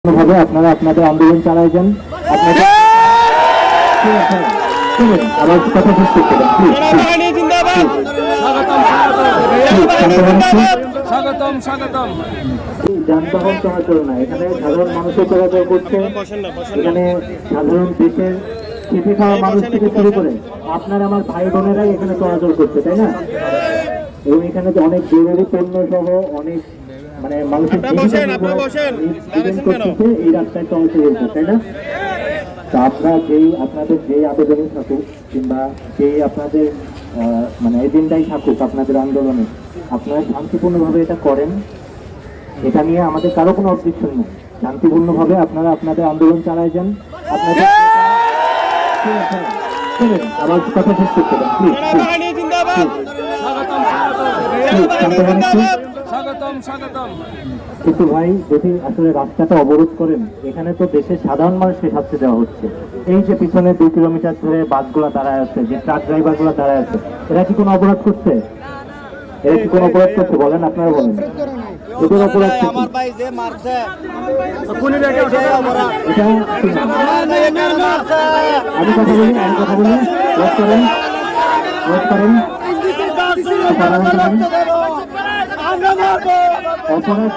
ভাবে আপনারা আপনাদের আন্দোলন চালায় যান। আপনাদের আবার কথা শেষ করতে দেন প্লিজ। যানবাহন চলাচল না, এখানে সাধারণ মানুষের চলাচল করছে। এখানে সাধারণ দেশের খেটে খাওয়া মানুষ থেকে শুরু করে আপনার আমার ভাই বোনেরাই এখানে চলাচল করছে, তাই না? এবং এখানে যে অনেক জরুরি পণ্য সহ অনেক মানে মানুষের এই রাস্তায় চলাচল হচ্ছে, তাই না? তা আপনাদের যেই আবেদনই থাকুক কিংবা যেই আপনাদের মানে এজেন্ডাই থাকুক আপনাদের আন্দোলনে, আপনারা শান্তিপূর্ণভাবে এটা করেন। এটা নিয়ে আমাদের কারো কোনো অবজেকশন নেই। শান্তিপূর্ণভাবে আপনারা আপনাদের আন্দোলন চালায় যান। আপনাদের আবার কথা শেষ করতে দেন প্লিজ। কিন্তু ভাই যদি আসলে রাস্তাটা অবরোধ করেন, এখানে তো দেশের সাধারণ মানুষকে শাস্তি দেওয়া হচ্ছে। এই যে পিছনে 2 কিলোমিটার ধরে বাসগুলো দাঁড়ায় আছে, যে ট্রাক ড্রাইভার গুলো দাঁড়ায় আছে, এরা কি কোনো অপরাধ করছে? এরা কি কোনো অপরাধ করছে বলেন, আপনারা বলেন। এদের অপরাধ আমি কথা বলি করেন অপরাধ